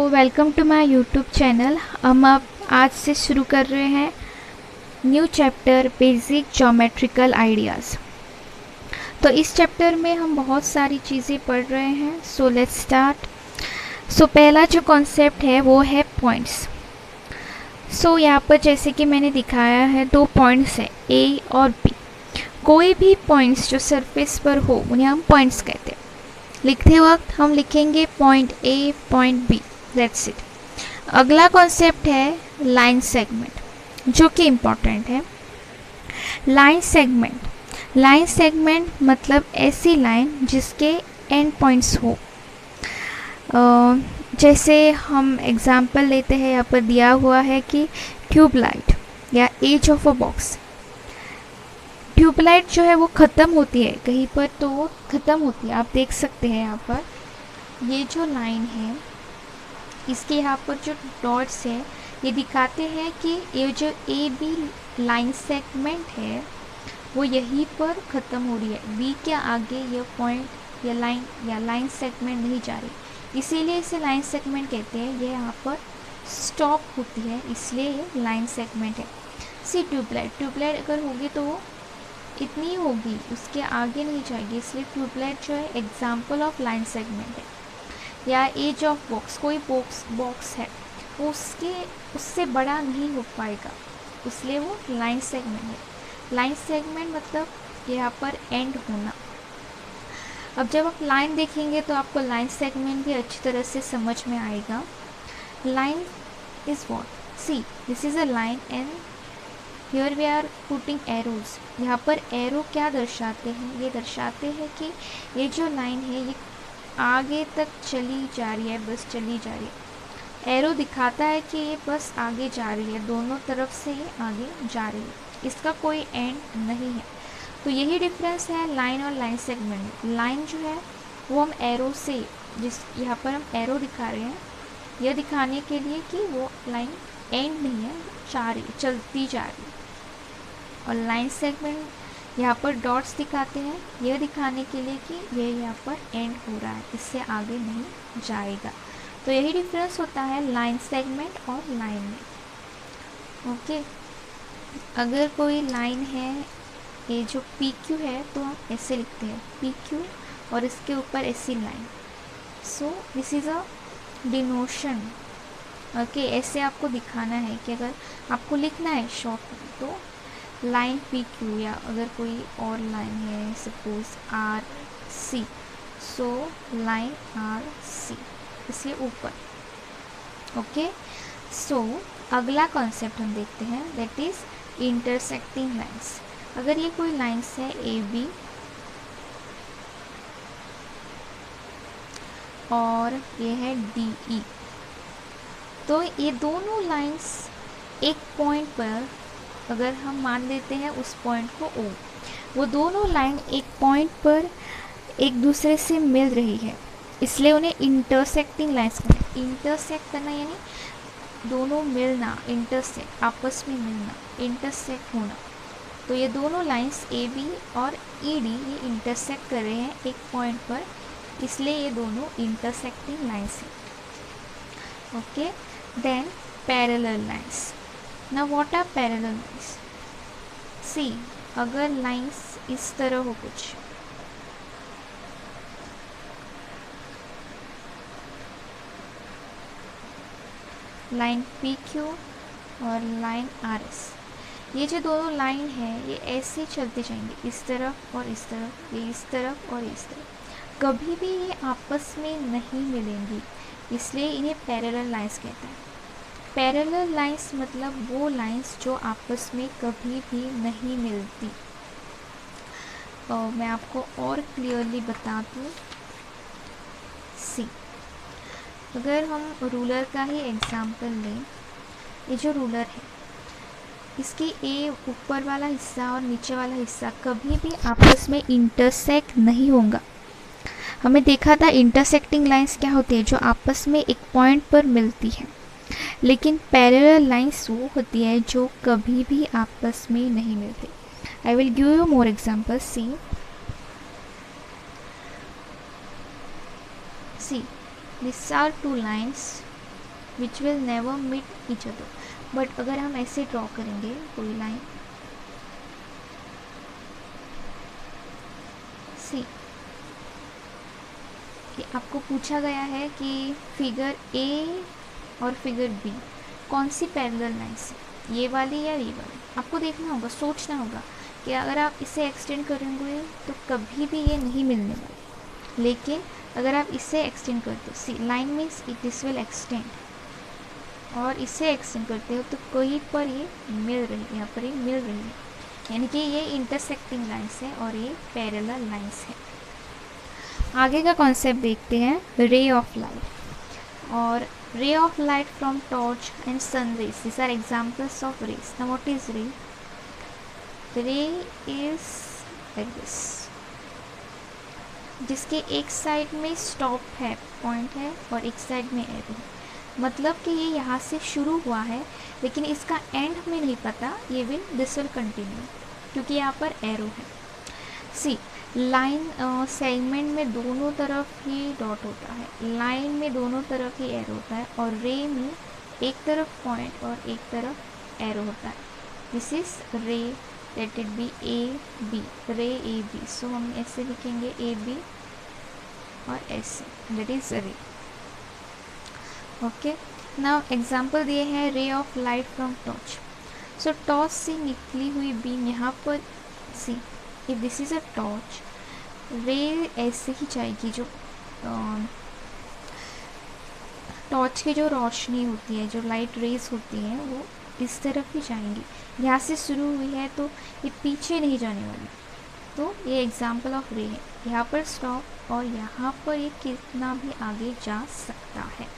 Welcome to my YouTube channel. हम अब आज से शुरू कर रहे हैं new chapter basic geometrical ideas. तो इस चैप्टर में हम बहुत सारी चीज़ें पढ़ रहे हैं। So let's start. सो पहला जो कॉन्सेप्ट है वो है पॉइंट्स। सो यहाँ पर जैसे कि मैंने दिखाया है दो पॉइंट्स है ए और बी। कोई भी पॉइंट्स जो सरफेस पर हो उन्हें हम पॉइंट्स कहते हैं। लिखते वक्त हम लिखेंगे point A point B, that's it. अगला कॉन्सेप्ट है लाइन सेगमेंट, जो कि इम्पॉर्टेंट है। लाइन सेगमेंट मतलब ऐसी लाइन जिसके एंड पॉइंट्स हो। जैसे हम एग्जांपल लेते हैं, यहाँ पर दिया हुआ है कि ट्यूबलाइट या edge of a box. Tubelight जो है वो ख़त्म होती है कहीं पर, तो वो ख़त्म होती है। आप देख सकते हैं यहाँ पर ये जो लाइन है, इसके यहाँ पर जो डॉट्स है ये दिखाते हैं कि ये जो ए बी लाइन सेगमेंट है वो यहीं पर ख़त्म हो रही है। बी के आगे ये पॉइंट या लाइन सेगमेंट नहीं जा रही, इसीलिए इसे लाइन सेगमेंट कहते हैं। ये यहाँ पर स्टॉप होती है, इसलिए ये लाइन सेगमेंट है। सी ट्यूबलाइट अगर होगी तो वो इतनी होगी, उसके आगे नहीं जाएगी, इसलिए ट्यूबलाइट जो है एग्जाम्पल ऑफ लाइन सेगमेंट है। या एज ऑफ बॉक्स, कोई बॉक्स है वो उससे बड़ा नहीं हो पाएगा, इसलिए वो लाइन सेगमेंट है। लाइन सेगमेंट मतलब यहाँ पर एंड होना। अब जब आप लाइन देखेंगे तो आपको लाइन सेगमेंट भी अच्छी तरह से समझ में आएगा। Line is what? See, this is a line and here we are putting arrows. यहाँ पर एरो क्या दर्शाते हैं? ये दर्शाते हैं कि ये जो लाइन है ये आगे तक चली जा रही है, बस चली जा रही है। एरो दिखाता है कि ये बस आगे जा रही है, दोनों तरफ से ये आगे जा रही है, इसका कोई एंड नहीं है। तो यही डिफरेंस है लाइन और लाइन सेगमेंट। लाइन जो है वो हम एरो से, जिस यहाँ पर हम एरो दिखा रहे हैं, यह दिखाने के लिए कि वो लाइन एंड नहीं है, चलती जा रही है। और लाइन सेगमेंट यहाँ पर डॉट्स दिखाते हैं, यह दिखाने के लिए कि ये यहाँ पर एंड हो रहा है, इससे आगे नहीं जाएगा। तो यही डिफरेंस होता है लाइन सेगमेंट और लाइन में। ओके, अगर कोई लाइन है, ये जो पी क्यू है, तो हम ऐसे लिखते हैं पी क्यू और इसके ऊपर ऐसी line. So this is a डिनोशन। Okay, ऐसे आपको दिखाना है कि अगर आपको लिखना है शॉर्ट में तो लाइन पी क्यू, या अगर कोई और लाइन है suppose R C, so line R C, इसलिए ऊपर। ओके, सो अगला कॉन्सेप्ट हम देखते हैं, दैट इज इंटरसेक्टिंग लाइंस। अगर ये कोई लाइंस है ए बी और ये है डी ई, तो ये दोनों लाइंस एक पॉइंट पर, अगर हम मान लेते हैं उस पॉइंट को ओ, वो दोनों लाइन एक पॉइंट पर एक दूसरे से मिल रही है, इसलिए उन्हें इंटरसेक्टिंग लाइंस कहते हैं। इंटरसेक्ट करना यानी दोनों मिलना, इंटरसेक्ट आपस में मिलना, इंटरसेक्ट होना। तो ये दोनों लाइंस ए बी और ई डी ये इंटरसेक्ट कर रहे हैं एक पॉइंट पर, इसलिए ये दोनों इंटरसेक्टिंग लाइंस हैं। Okay, then parallel lines. Now what are parallel lines? See, अगर लाइंस इस तरह हो कुछ, लाइन पी क्यू और लाइन आर एस, ये जो दोनों लाइन है ये ऐसे चलते जाएंगे, इस तरफ और इस तरफ, ये इस तरफ और इस तरफ, कभी भी ये आपस में नहीं मिलेंगी, इसलिए इन्हें पैरेलल लाइंस कहते हैं। पैरेलल लाइंस मतलब वो लाइंस जो आपस में कभी भी नहीं मिलती। मैं आपको और क्लियरली बता दूँ, सी, अगर हम रूलर का ही एग्जांपल लें, ये जो रूलर है इसकी ए ऊपर वाला हिस्सा और नीचे वाला हिस्सा कभी भी आपस में इंटरसेक्ट नहीं होगा। हमें देखा था इंटरसेक्टिंग लाइंस क्या होती है, जो आपस में एक पॉइंट पर मिलती है, लेकिन पैरेलल लाइंस वो होती है जो कभी भी आपस में नहीं मिलती। I will give you more example. See, these are two lines which will never meet each other. But अगर हम ऐसे ड्रॉ करेंगे कोई लाइन, सी आपको पूछा गया है कि फिगर ए और फिगर बी कौन सी पैरेलल लाइन्स है, ये वाली या ये वाली। आपको देखना होगा, सोचना होगा कि अगर आप इसे एक्सटेंड करेंगे तो कभी भी ये नहीं मिलने वाली, लेकिन अगर आप इसे एक्सटेंड करते हो, C line means this will extend, और इसे एक्सटेंड करते हो तो कहीं पर ये मिल रही है, यहाँ पर ये मिल रही है, यानी कि ये इंटरसेक्टिंग लाइन्स है और ये पैरेलल लाइन्स है। आगे का कॉन्सेप्ट देखते हैं, रे ऑफ लाइट और ray of light from torch and sun rays, these are examples of rays. Now what is ray? ray is like this, जिसके एक साइड में स्टॉप है, पॉइंट है, और एक साइड में एरो है। मतलब कि ये यहाँ से शुरू हुआ है लेकिन इसका एंड में नहीं पता, ये दिस विल कंटिन्यू, क्योंकि यहाँ पर एरो है। सी लाइन सेगमेंट में दोनों तरफ ही डॉट होता है, लाइन में दोनों तरफ ही एरो होता है, और रे में एक तरफ पॉइंट और एक तरफ एरो होता है। This is ray, let it be A B, ray A B. सो हम ऐसे लिखेंगे ए बी और ऐसे, दैट इज रे। ओके, नाउ एग्जाम्पल दिए हैं रे of light from torch. So torch से निकली हुई बीम यहाँ पर, see if this is a torch, रे ऐसे ही जाएगी, जो टॉर्च की जो रोशनी होती है, जो लाइट रेज होती हैं, वो इस तरफ ही जाएंगी। यहाँ से शुरू हुई है तो ये पीछे नहीं जाने वाली, तो ये एग्जाम्पल ऑफ रे है। यहाँ पर स्टॉप और यहाँ पर ये कितना भी आगे जा सकता है।